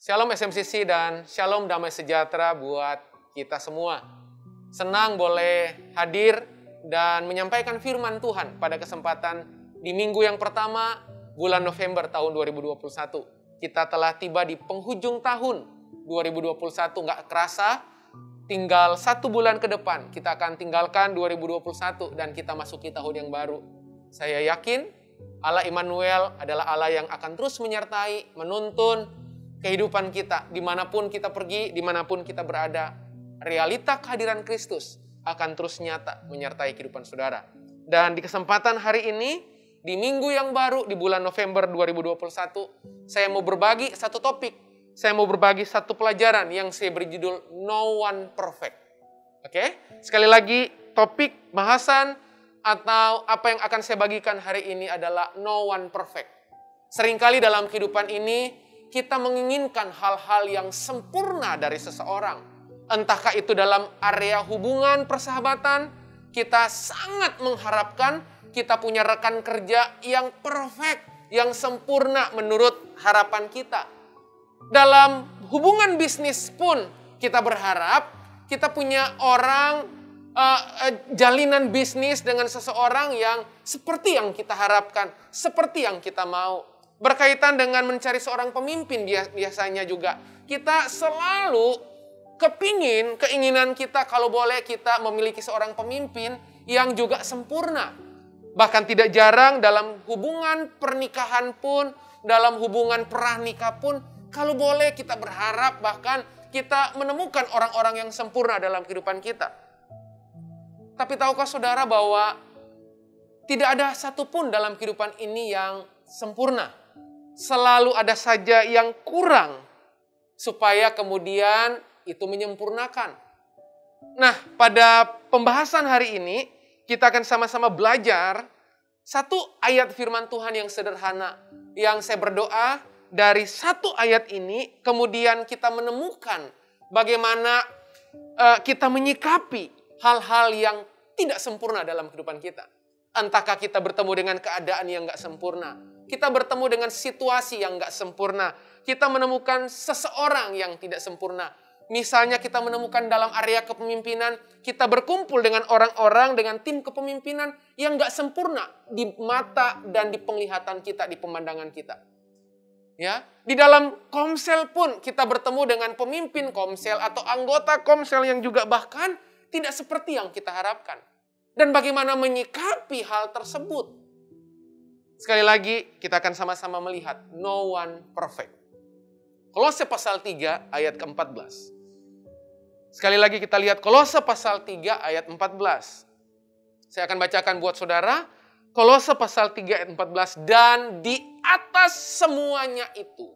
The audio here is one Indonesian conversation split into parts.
Shalom SMCC dan shalom damai sejahtera buat kita semua. Senang boleh hadir dan menyampaikan firman Tuhan pada kesempatan di minggu yang pertama bulan November tahun 2021. Kita telah tiba di penghujung tahun 2021, nggak kerasa tinggal 1 bulan ke depan kita akan tinggalkan 2021 dan kita masuki tahun yang baru. Saya yakin Allah Immanuel adalah Allah yang akan terus menyertai, menuntun kehidupan kita, dimanapun kita pergi, dimanapun kita berada. Realita kehadiran Kristus akan terus nyata menyertai kehidupan saudara. Dan di kesempatan hari ini, di minggu yang baru, di bulan November 2021, saya mau berbagi satu topik. Saya mau berbagi satu pelajaran yang saya beri judul No One Perfect. Oke? Sekali lagi, topik bahasan atau apa yang akan saya bagikan hari ini adalah No One Perfect. Seringkali dalam kehidupan ini, kita menginginkan hal-hal yang sempurna dari seseorang. Entahkah itu dalam area hubungan persahabatan, kita sangat mengharapkan kita punya rekan kerja yang perfect, yang sempurna menurut harapan kita. Dalam hubungan bisnis pun kita berharap kita punya jalinan bisnis dengan seseorang yang seperti yang kita harapkan, seperti yang kita mau. Berkaitan dengan mencari seorang pemimpin biasanya juga. Kita selalu keinginan kita kalau boleh kita memiliki seorang pemimpin yang juga sempurna. Bahkan tidak jarang dalam hubungan pernikahan pun, dalam hubungan pranikah pun, kalau boleh kita berharap bahkan kita menemukan orang-orang yang sempurna dalam kehidupan kita. Tapi tahukah saudara bahwa tidak ada satupun dalam kehidupan ini yang sempurna. Selalu ada saja yang kurang supaya kemudian itu menyempurnakan. Nah, pada pembahasan hari ini kita akan sama-sama belajar satu ayat firman Tuhan yang sederhana. Yang saya berdoa dari satu ayat ini kemudian kita menemukan bagaimana kita menyikapi hal-hal yang tidak sempurna dalam kehidupan kita. Entahkah kita bertemu dengan keadaan yang gak sempurna. Kita bertemu dengan situasi yang gak sempurna. Kita menemukan seseorang yang tidak sempurna. Misalnya kita menemukan dalam area kepemimpinan, kita berkumpul dengan orang-orang, dengan tim kepemimpinan yang gak sempurna di mata dan di penglihatan kita, di pemandangan kita. Ya, di dalam komsel pun kita bertemu dengan pemimpin komsel atau anggota komsel yang juga bahkan tidak seperti yang kita harapkan. Dan bagaimana menyikapi hal tersebut? Sekali lagi kita akan sama-sama melihat no one perfect. Kolose pasal 3 ayat ke-14. Sekali lagi kita lihat Kolose pasal 3 ayat 14. Saya akan bacakan buat saudara. Kolose pasal 3 ayat 14. Dan di atas semuanya itu.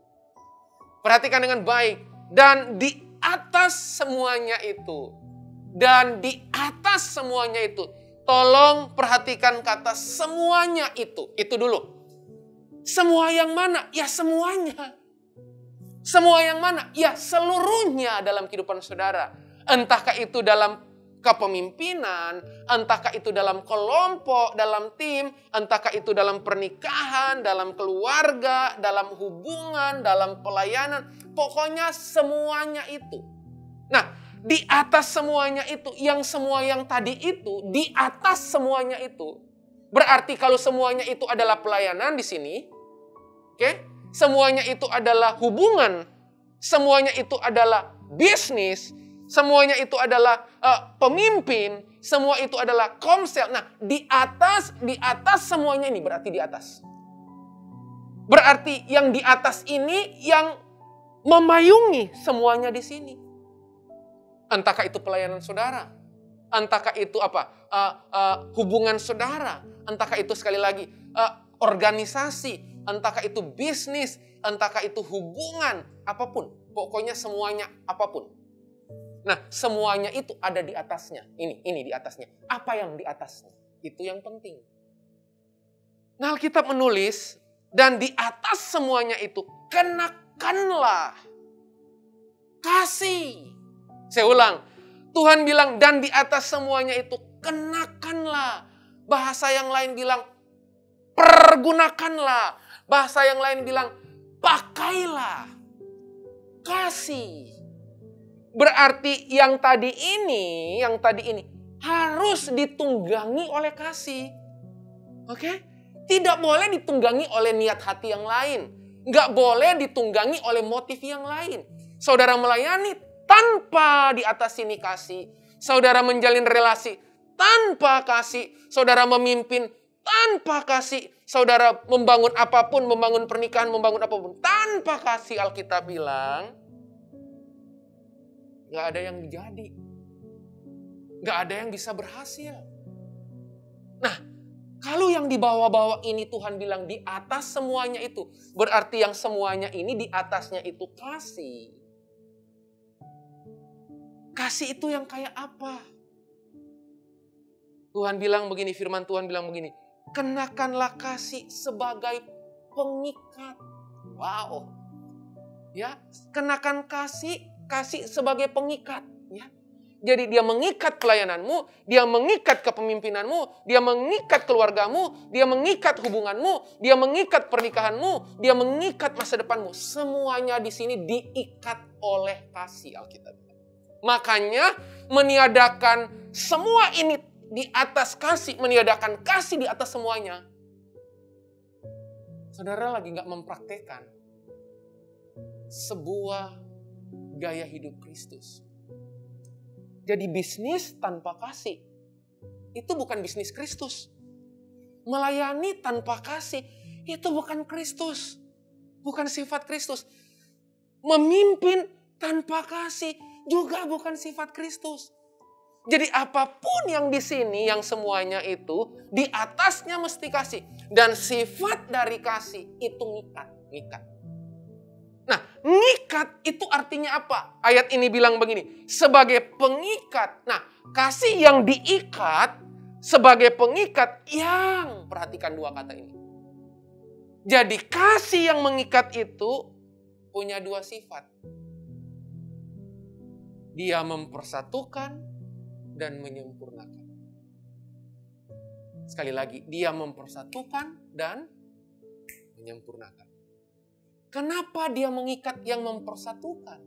Perhatikan dengan baik. Dan di atas semuanya itu. Dan di atas semuanya itu. Tolong perhatikan kata semuanya itu. Itu dulu. Semua yang mana? Ya semuanya. Semua yang mana? Ya seluruhnya dalam kehidupan saudara. Entahkah itu dalam kepemimpinan, entahkah itu dalam kelompok, dalam tim, entahkah itu dalam pernikahan, dalam keluarga, dalam hubungan, dalam pelayanan. Pokoknya semuanya itu. Nah, di atas semuanya itu, yang semua yang tadi itu, di atas semuanya itu. Berarti kalau semuanya itu adalah pelayanan di sini, oke? Semuanya itu adalah hubungan, semuanya itu adalah bisnis, semuanya itu adalah pemimpin, semua itu adalah komsel. Nah, di atas semuanya ini berarti di atas. Berarti yang di atas ini yang memayungi semuanya di sini. Entahkah itu pelayanan saudara, entahkah itu hubungan saudara, entahkah itu sekali lagi organisasi, entahkah itu bisnis, entahkah itu hubungan, apapun. Pokoknya semuanya apapun. Nah, semuanya itu ada di atasnya. Ini di atasnya. Apa yang di atasnya? Itu yang penting. Nah, Alkitab menulis, dan di atas semuanya itu kenakanlah kasih. Saya ulang, Tuhan bilang dan di atas semuanya itu kenakanlah. Bahasa yang lain bilang pergunakanlah. Bahasa yang lain bilang pakailah. kasih. Berarti yang tadi ini harus ditunggangi oleh kasih. Oke? Tidak boleh ditunggangi oleh niat hati yang lain. Nggak boleh ditunggangi oleh motif yang lain. Saudara melayani tanpa diatasi kasih. Saudara menjalin relasi tanpa kasih. Saudara memimpin tanpa kasih. Saudara membangun apapun, membangun pernikahan, membangun apapun. Tanpa kasih, Alkitab bilang, nggak ada yang jadi. Nggak ada yang bisa berhasil. Nah, kalau yang di bawah-bawah ini Tuhan bilang di atas semuanya itu. Berarti yang semuanya ini di atasnya itu kasih. Kasih itu yang kayak apa? Tuhan bilang begini, firman Tuhan bilang begini. Kenakanlah kasih sebagai pengikat. Wow. Ya, kenakan kasih sebagai pengikat. Ya. Jadi dia mengikat pelayananmu, dia mengikat kepemimpinanmu, dia mengikat keluargamu, dia mengikat hubunganmu, dia mengikat pernikahanmu, dia mengikat masa depanmu. Semuanya di sini diikat oleh kasih, Alkitab. Makanya meniadakan semua ini di atas kasih, meniadakan kasih di atas semuanya. Saudara lagi nggak mempraktekkan sebuah gaya hidup Kristus. Jadi bisnis tanpa kasih, itu bukan bisnis Kristus. Melayani tanpa kasih, itu bukan Kristus. Bukan sifat Kristus. Memimpin tanpa kasih, juga bukan sifat Kristus. Jadi apapun yang di sini, yang semuanya itu, di atasnya mesti kasih. Dan sifat dari kasih itu ngikat. Nah, ngikat itu artinya apa? Ayat ini bilang begini, sebagai pengikat. Nah, kasih yang diikat sebagai pengikat yang, perhatikan dua kata ini. Jadi kasih yang mengikat itu punya dua sifat. Dia mempersatukan dan menyempurnakan. Sekali lagi, dia mempersatukan dan menyempurnakan. Kenapa dia mengikat yang mempersatukan?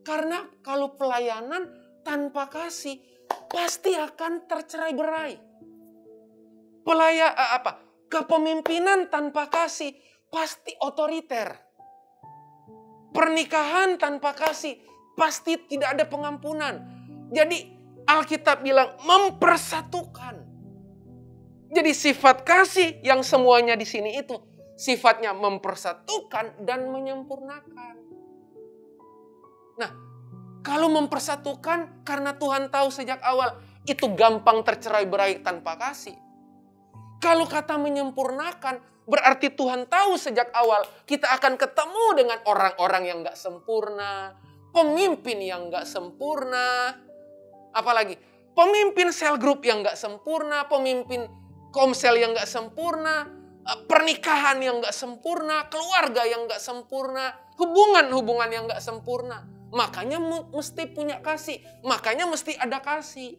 Karena kalau pelayanan tanpa kasih pasti akan tercerai-berai. Kepemimpinan tanpa kasih pasti otoriter. Pernikahan tanpa kasih pasti tidak ada pengampunan. Jadi Alkitab bilang mempersatukan. Jadi sifat kasih yang semuanya di sini itu sifatnya mempersatukan dan menyempurnakan. Nah, kalau mempersatukan karena Tuhan tahu sejak awal itu gampang tercerai-berai tanpa kasih. Kalau kata menyempurnakan berarti Tuhan tahu sejak awal kita akan ketemu dengan orang-orang yang gak sempurna, pemimpin yang gak sempurna, apalagi pemimpin sel grup yang gak sempurna, pemimpin komsel yang gak sempurna, pernikahan yang gak sempurna, keluarga yang gak sempurna, hubungan-hubungan yang gak sempurna. Makanya mesti punya kasih, makanya mesti ada kasih.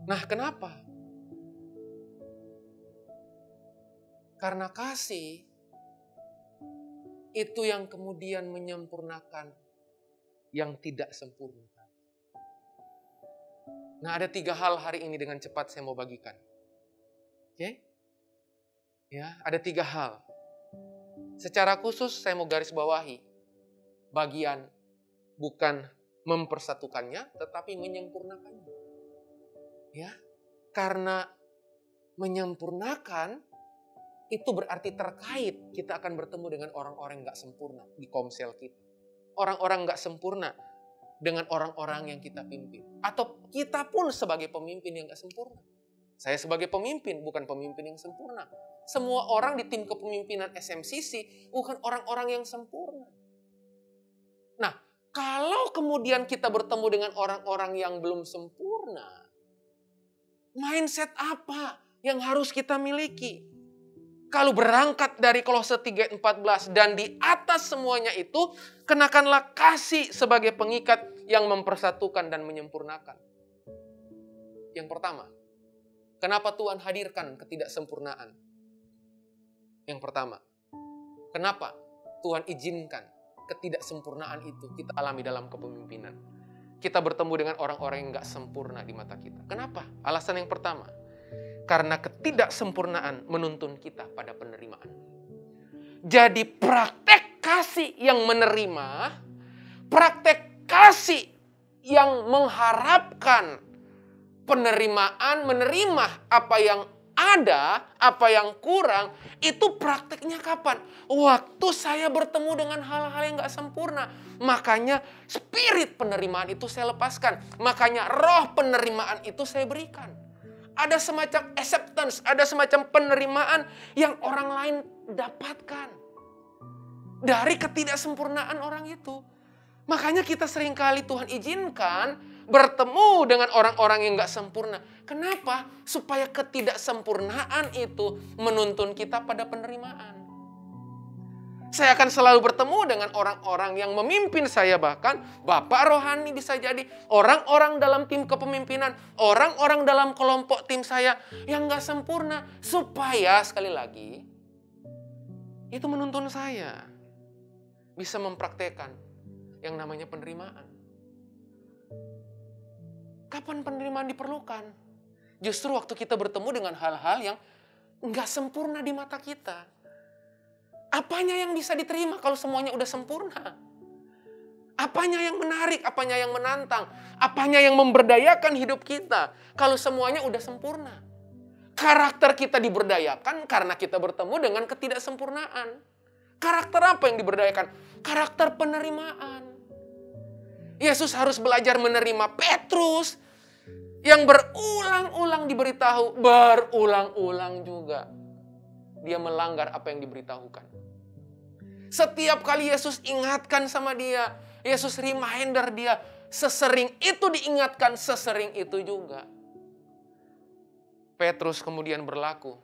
Nah, kenapa? Karena kasih itu yang kemudian menyempurnakan yang tidak sempurna. Nah, ada 3 hal hari ini dengan cepat saya mau bagikan. Oke? Ya, ada 3 hal. Secara khusus saya mau garis bawahi. Bagian bukan mempersatukannya, tetapi menyempurnakannya. Ya, karena menyempurnakan itu berarti terkait kita akan bertemu dengan orang-orang yang gak sempurna di komsel kita. Orang-orang gak sempurna dengan orang-orang yang kita pimpin. Atau kita pun sebagai pemimpin yang gak sempurna. Saya sebagai pemimpin, bukan pemimpin yang sempurna. Semua orang di tim kepemimpinan SMCC bukan orang-orang yang sempurna. Nah, kalau kemudian kita bertemu dengan orang-orang yang belum sempurna, mindset apa yang harus kita miliki? Kalau berangkat dari Kolose 3:14 dan di atas semuanya itu, kenakanlah kasih sebagai pengikat yang mempersatukan dan menyempurnakan. Yang pertama, kenapa Tuhan hadirkan ketidaksempurnaan? Yang pertama, kenapa Tuhan izinkan ketidaksempurnaan itu kita alami dalam kepemimpinan. Kita bertemu dengan orang-orang yang gak sempurna di mata kita. Kenapa? Alasan yang pertama, karena ketidaksempurnaan menuntun kita pada penerimaan. Jadi praktek kasih yang menerima, praktek kasih yang mengharapkan penerimaan, menerima apa yang ada, apa yang kurang, itu prakteknya kapan? Waktu saya bertemu dengan hal-hal yang gak sempurna. Makanya spirit penerimaan itu saya lepaskan. Makanya roh penerimaan itu saya berikan. Ada semacam acceptance, ada semacam penerimaan yang orang lain dapatkan dari ketidaksempurnaan orang itu. Makanya kita seringkali Tuhan izinkan bertemu dengan orang-orang yang gak sempurna. Kenapa? Supaya ketidaksempurnaan itu menuntun kita pada penerimaan. Saya akan selalu bertemu dengan orang-orang yang memimpin saya, bahkan bapak rohani bisa jadi, orang-orang dalam tim kepemimpinan, orang-orang dalam kelompok tim saya yang gak sempurna. Supaya, sekali lagi, itu menuntun saya bisa mempraktekkan yang namanya penerimaan. Kapan penerimaan diperlukan? Justru waktu kita bertemu dengan hal-hal yang nggak sempurna di mata kita. Apanya yang bisa diterima kalau semuanya udah sempurna? Apanya yang menarik? Apanya yang menantang? Apanya yang memberdayakan hidup kita kalau semuanya udah sempurna? Karakter kita diberdayakan karena kita bertemu dengan ketidaksempurnaan. Karakter apa yang diberdayakan? Karakter penerimaan. Yesus harus belajar menerima Petrus yang berulang-ulang diberitahu, berulang-ulang juga dia melanggar apa yang diberitahukan. Setiap kali Yesus ingatkan sama dia, Yesus reminder dia, sesering itu diingatkan, sesering itu juga Petrus kemudian berlaku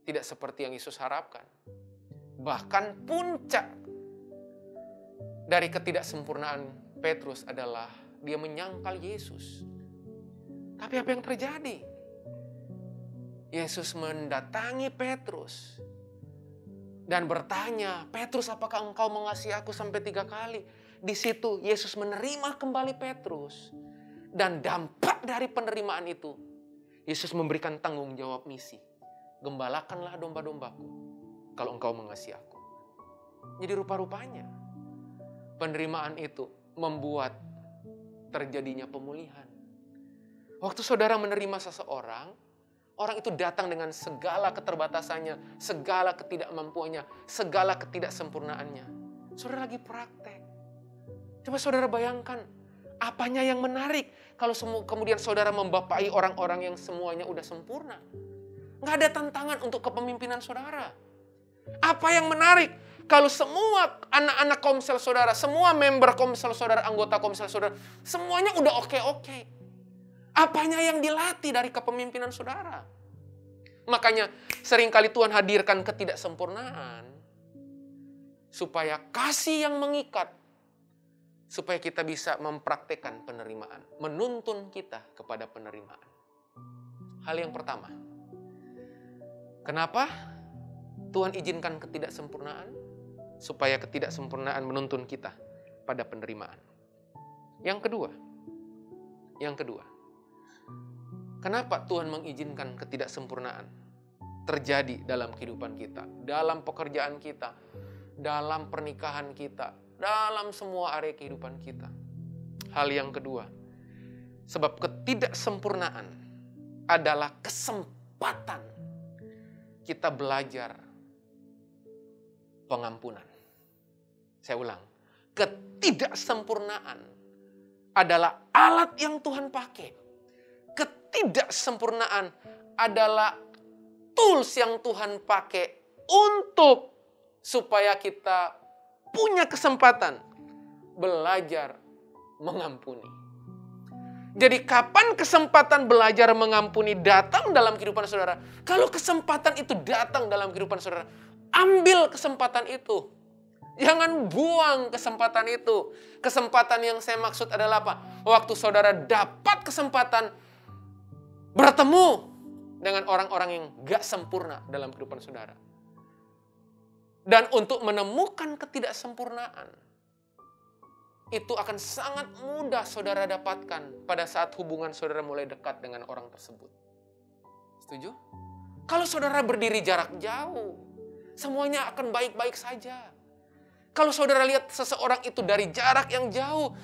tidak seperti yang Yesus harapkan. Bahkan puncak dari ketidaksempurnaan Petrus adalah dia menyangkal Yesus. Tapi apa yang terjadi? Yesus mendatangi Petrus dan bertanya, Petrus, apakah engkau mengasihi aku sampai 3 kali? Di situ Yesus menerima kembali Petrus. Dan dampak dari penerimaan itu, Yesus memberikan tanggung jawab misi. Gembalakanlah domba-dombaku kalau engkau mengasihi aku. Jadi rupa-rupanya penerimaan itu membuat terjadinya pemulihan. Waktu saudara menerima seseorang, orang itu datang dengan segala keterbatasannya, segala ketidakmampuannya, segala ketidaksempurnaannya. Saudara lagi praktek. Coba saudara bayangkan, apanya yang menarik kalau kemudian saudara membapai orang-orang yang semuanya udah sempurna. Nggak ada tantangan untuk kepemimpinan saudara. Apa yang menarik kalau semua anak-anak komsel saudara, semua member komsel saudara, anggota komsel saudara, semuanya udah oke-oke. Apanya yang dilatih dari kepemimpinan saudara? Makanya seringkali Tuhan hadirkan ketidaksempurnaan supaya kasih yang mengikat, supaya kita bisa mempraktekkan penerimaan, menuntun kita kepada penerimaan. Hal yang pertama, kenapa Tuhan izinkan ketidaksempurnaan? Supaya ketidaksempurnaan menuntun kita pada penerimaan. Yang kedua, kenapa Tuhan mengizinkan ketidaksempurnaan terjadi dalam kehidupan kita, dalam pekerjaan kita, dalam pernikahan kita, dalam semua area kehidupan kita? Hal yang kedua, sebab ketidaksempurnaan adalah kesempatan kita belajar pengampunan. Saya ulang, ketidaksempurnaan adalah alat yang Tuhan pakai. Ketidaksempurnaan adalah tools yang Tuhan pakai untuk supaya kita punya kesempatan belajar mengampuni. Jadi kapan kesempatan belajar mengampuni datang dalam kehidupan saudara? Kalau kesempatan itu datang dalam kehidupan saudara, ambil kesempatan itu. Jangan buang kesempatan itu. Kesempatan yang saya maksud adalah apa? Waktu saudara dapat kesempatan bertemu dengan orang-orang yang gak sempurna dalam kehidupan saudara. Dan untuk menemukan ketidaksempurnaan, itu akan sangat mudah saudara dapatkan pada saat hubungan saudara mulai dekat dengan orang tersebut. Setuju? Kalau saudara berdiri jarak jauh, semuanya akan baik-baik saja. Kalau saudara lihat seseorang itu dari jarak yang jauh,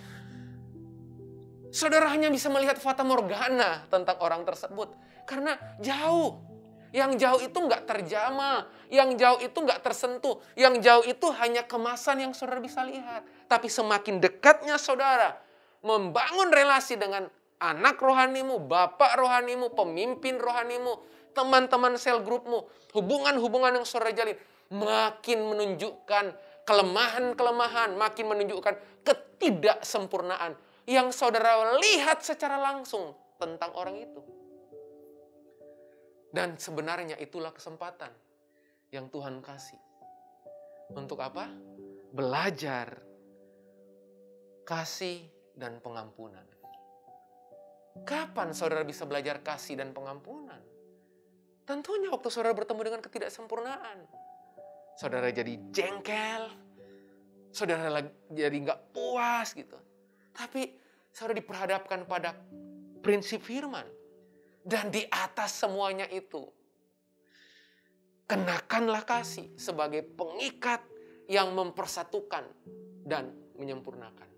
saudara hanya bisa melihat fata morgana tentang orang tersebut. Karena jauh. Yang jauh itu nggak terjamah. Yang jauh itu nggak tersentuh. Yang jauh itu hanya kemasan yang saudara bisa lihat. Tapi semakin dekatnya saudara membangun relasi dengan anak rohanimu, bapak rohanimu, pemimpin rohanimu, teman-teman sel grupmu, hubungan-hubungan yang saudara jalin, makin menunjukkan kelemahan-kelemahan, makin menunjukkan ketidaksempurnaan yang saudara lihat secara langsung tentang orang itu. Dan sebenarnya itulah kesempatan yang Tuhan kasih. Untuk apa? Belajar kasih dan pengampunan. Kapan saudara bisa belajar kasih dan pengampunan? Tentunya waktu saudara bertemu dengan ketidaksempurnaan. Saudara jadi jengkel, saudara jadi nggak puas gitu. Tapi saudara diperhadapkan pada prinsip firman. Dan di atas semuanya itu, kenakanlah kasih sebagai pengikat yang mempersatukan dan menyempurnakan.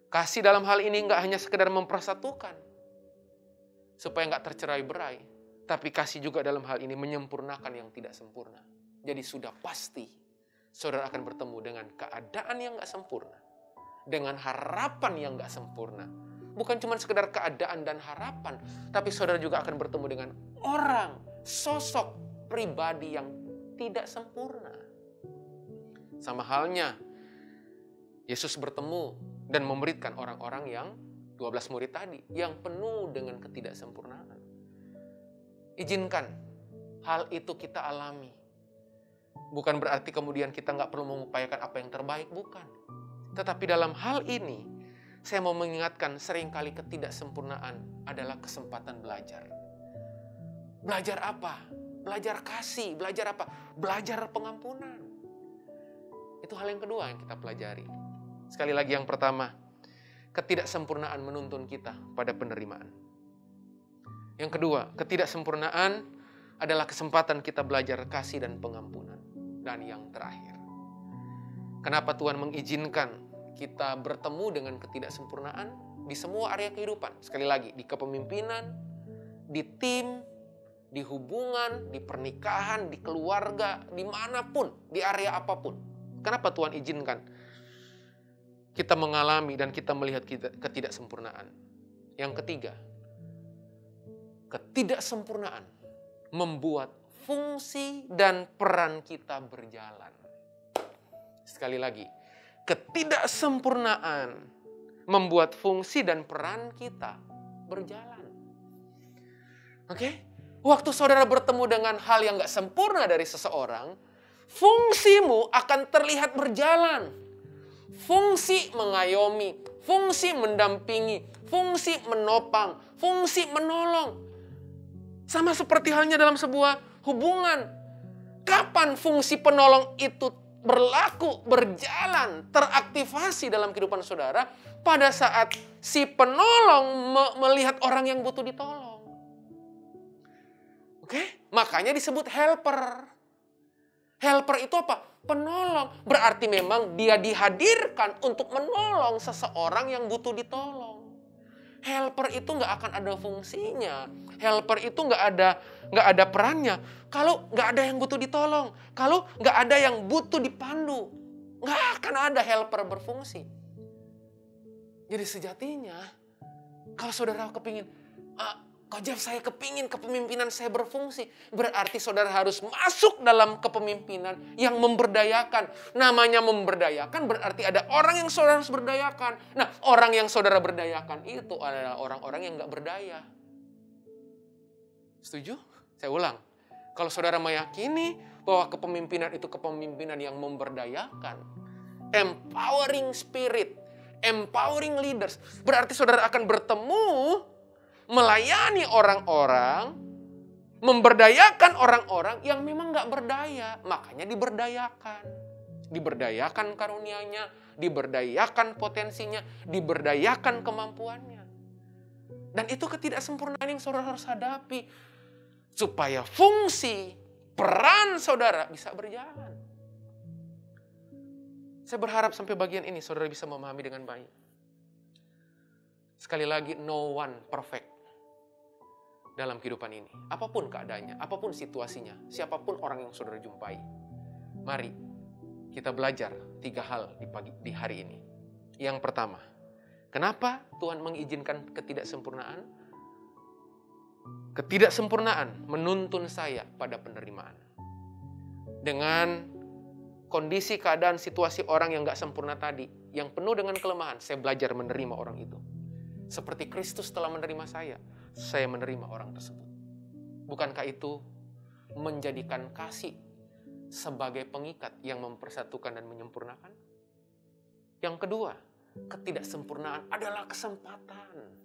Kasih dalam hal ini nggak hanya sekedar mempersatukan, supaya nggak tercerai-berai, tapi kasih juga dalam hal ini menyempurnakan yang tidak sempurna. Jadi sudah pasti, saudara akan bertemu dengan keadaan yang nggak sempurna, dengan harapan yang nggak sempurna. Bukan cuma sekedar keadaan dan harapan, tapi saudara juga akan bertemu dengan orang, sosok pribadi yang tidak sempurna. Sama halnya, Yesus bertemu dan memberikan orang-orang yang 12 murid tadi, yang penuh dengan ketidaksempurnaan. Izinkan hal itu kita alami. Bukan berarti kemudian kita nggak perlu mengupayakan apa yang terbaik, bukan. Tetapi dalam hal ini, saya mau mengingatkan seringkali ketidaksempurnaan adalah kesempatan belajar. Belajar apa? Belajar kasih. Belajar apa? Belajar pengampunan. Itu hal yang kedua yang kita pelajari. Sekali lagi yang pertama, ketidaksempurnaan menuntun kita pada penerimaan. Yang kedua, ketidaksempurnaan adalah kesempatan kita belajar kasih dan pengampunan. Dan yang terakhir, kenapa Tuhan mengizinkan kita bertemu dengan ketidaksempurnaan di semua area kehidupan? Sekali lagi, di kepemimpinan, di tim, di hubungan, di pernikahan, di keluarga, dimanapun, di area apapun. Kenapa Tuhan izinkan kita mengalami dan kita melihat ketidaksempurnaan? Yang ketiga, ketidaksempurnaan membuat fungsi dan peran kita berjalan. Sekali lagi, ketidaksempurnaan membuat fungsi dan peran kita berjalan. Oke? Waktu saudara bertemu dengan hal yang gak sempurna dari seseorang, fungsimu akan terlihat berjalan. Fungsi mengayomi, fungsi mendampingi, fungsi menopang, fungsi menolong. Sama seperti halnya dalam sebuah hubungan. Kapan fungsi penolong itu berlaku, berjalan, teraktivasi dalam kehidupan saudara? Pada saat si penolong melihat orang yang butuh ditolong. Oke? Makanya disebut helper. Helper itu apa? Penolong. Berarti memang dia dihadirkan untuk menolong seseorang yang butuh ditolong. Helper itu nggak akan ada fungsinya. Helper itu nggak ada perannya kalau nggak ada yang butuh ditolong. Kalau nggak ada yang butuh dipandu, nggak akan ada helper berfungsi. Jadi sejatinya, kalau saudara kepingin, Coach Jeff, saya kepingin kepemimpinan saya berfungsi. Berarti saudara harus masuk dalam kepemimpinan yang memberdayakan. Namanya memberdayakan berarti ada orang yang saudara harus berdayakan. Nah, orang yang saudara berdayakan itu adalah orang-orang yang nggak berdaya. Setuju? Saya ulang. Kalau saudara meyakini bahwa kepemimpinan itu kepemimpinan yang memberdayakan, empowering spirit, empowering leaders, berarti saudara akan bertemu, melayani orang-orang, memberdayakan orang-orang yang memang nggak berdaya. Makanya diberdayakan. Diberdayakan karunia-Nya, diberdayakan potensinya, diberdayakan kemampuannya. Dan itu ketidaksempurnaan yang saudara harus hadapi. Supaya fungsi, peran saudara bisa berjalan. Saya berharap sampai bagian ini saudara bisa memahami dengan baik. Sekali lagi, no one perfect dalam kehidupan ini. Apapun keadaannya, apapun situasinya, siapapun orang yang saudara jumpai. Mari kita belajar 3 hal di hari ini. Yang pertama, kenapa Tuhan mengizinkan ketidaksempurnaan? Ketidaksempurnaan menuntun saya pada penerimaan. Dengan kondisi, keadaan, situasi orang yang gak sempurna tadi, yang penuh dengan kelemahan, saya belajar menerima orang itu. Seperti Kristus telah menerima saya menerima orang tersebut. Bukankah itu menjadikan kasih sebagai pengikat yang mempersatukan dan menyempurnakan? Yang kedua, ketidaksempurnaan adalah kesempatan.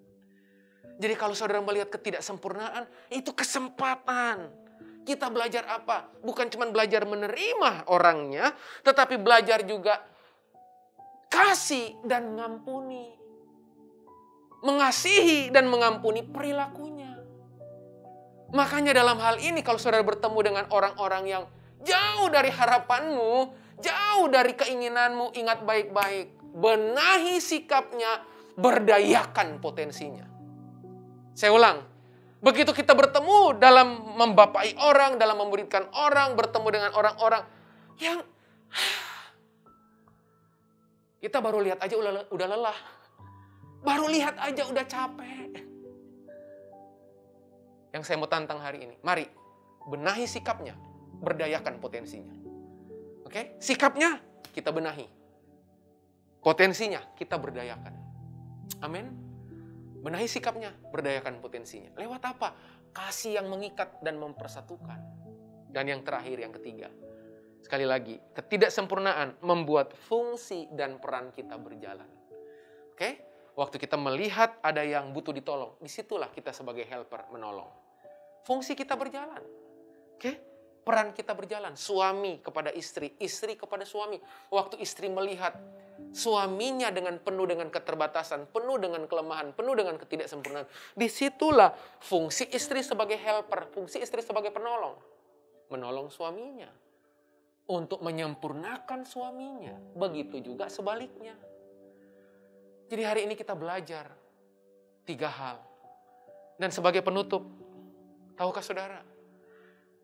Jadi kalau saudara melihat ketidaksempurnaan, itu kesempatan. Kita belajar apa? Bukan cuma belajar menerima orangnya, tetapi belajar juga kasih dan mengampuni. Mengasihi dan mengampuni perilakunya. Makanya dalam hal ini kalau saudara bertemu dengan orang-orang yang jauh dari harapanmu, jauh dari keinginanmu, ingat baik-baik. Benahi sikapnya, berdayakan potensinya. Saya ulang, begitu kita bertemu dalam membapai orang, dalam memuridkan orang, bertemu dengan orang-orang yang kita baru lihat aja udah lelah. Baru lihat aja udah capek. Yang saya mau tantang hari ini, mari benahi sikapnya, berdayakan potensinya. Oke? Sikapnya kita benahi. Potensinya kita berdayakan. Amin. Benahi sikapnya, berdayakan potensinya. Lewat apa? Kasih yang mengikat dan mempersatukan. Dan yang terakhir, yang ketiga. Sekali lagi, ketidaksempurnaan membuat fungsi dan peran kita berjalan. Oke? Waktu kita melihat ada yang butuh ditolong, disitulah kita sebagai helper menolong. Fungsi kita berjalan. Oke? Peran kita berjalan. Suami kepada istri, istri kepada suami. Waktu istri melihat suaminya penuh dengan keterbatasan, penuh dengan kelemahan, penuh dengan ketidaksempurnaan, disitulah fungsi istri sebagai helper, fungsi istri sebagai penolong. Menolong suaminya. Untuk menyempurnakan suaminya. Begitu juga sebaliknya. Jadi hari ini kita belajar 3 hal. Dan sebagai penutup, tahukah saudara?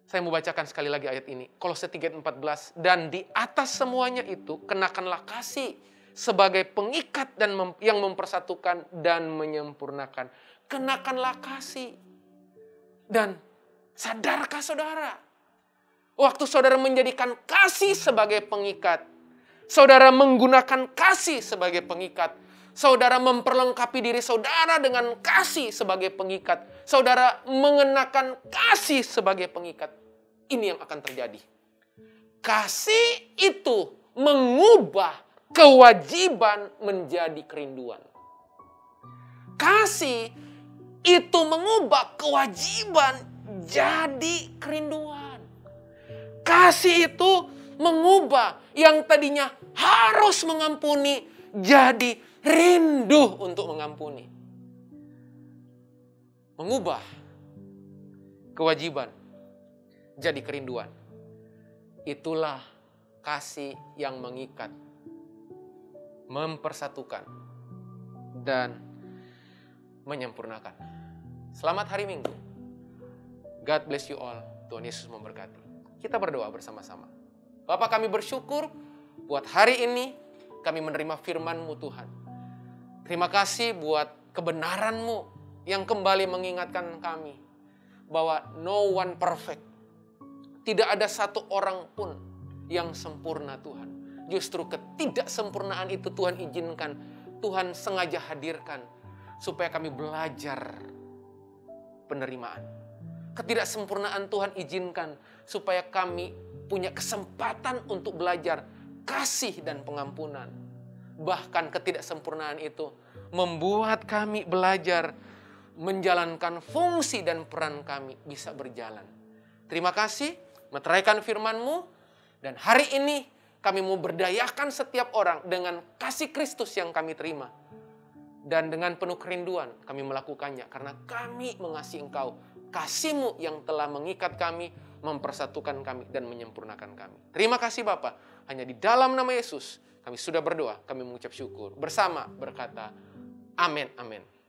Saya mau bacakan sekali lagi ayat ini. Kolose 3:14. Dan di atas semuanya itu, kenakanlah kasih sebagai pengikat dan yang mempersatukan dan menyempurnakan. Kenakanlah kasih. Dan sadarkah saudara? Waktu saudara menjadikan kasih sebagai pengikat, saudara menggunakan kasih sebagai pengikat, saudara memperlengkapi diri saudara dengan kasih sebagai pengikat. Saudara mengenakan kasih sebagai pengikat. Ini yang akan terjadi. Kasih itu mengubah kewajiban menjadi kerinduan. Kasih itu mengubah kewajiban jadi kerinduan. Kasih itu mengubah yang tadinya harus mengampuni jadi rindu untuk mengampuni. Mengubah kewajiban jadi kerinduan. Itulah kasih yang mengikat, mempersatukan, dan menyempurnakan. Selamat hari Minggu. God bless you all. Tuhan Yesus memberkati. Kita berdoa bersama-sama. Bapa, kami bersyukur buat hari ini kami menerima firman-Mu Tuhan. Terima kasih buat kebenaran-Mu yang kembali mengingatkan kami bahwa no one perfect. Tidak ada satu orang pun yang sempurna Tuhan. Justru ketidaksempurnaan itu Tuhan izinkan, Tuhan sengaja hadirkan supaya kami belajar penerimaan. Ketidaksempurnaan Tuhan izinkan supaya kami punya kesempatan untuk belajar kasih dan pengampunan. Bahkan ketidaksempurnaan itu membuat kami belajar menjalankan fungsi dan peran kami bisa berjalan. Terima kasih, meteraikan firman-Mu, dan hari ini Kami mau berdayakan setiap orang dengan kasih Kristus yang kami terima. Dan dengan penuh kerinduan kami melakukannya. Karena kami mengasihi Engkau. Kasih-Mu yang telah mengikat kami, mempersatukan kami, dan menyempurnakan kami. Terima kasih Bapa. Hanya di dalam nama Yesus kami sudah berdoa. Kami mengucap syukur. Bersama berkata, amin, amin.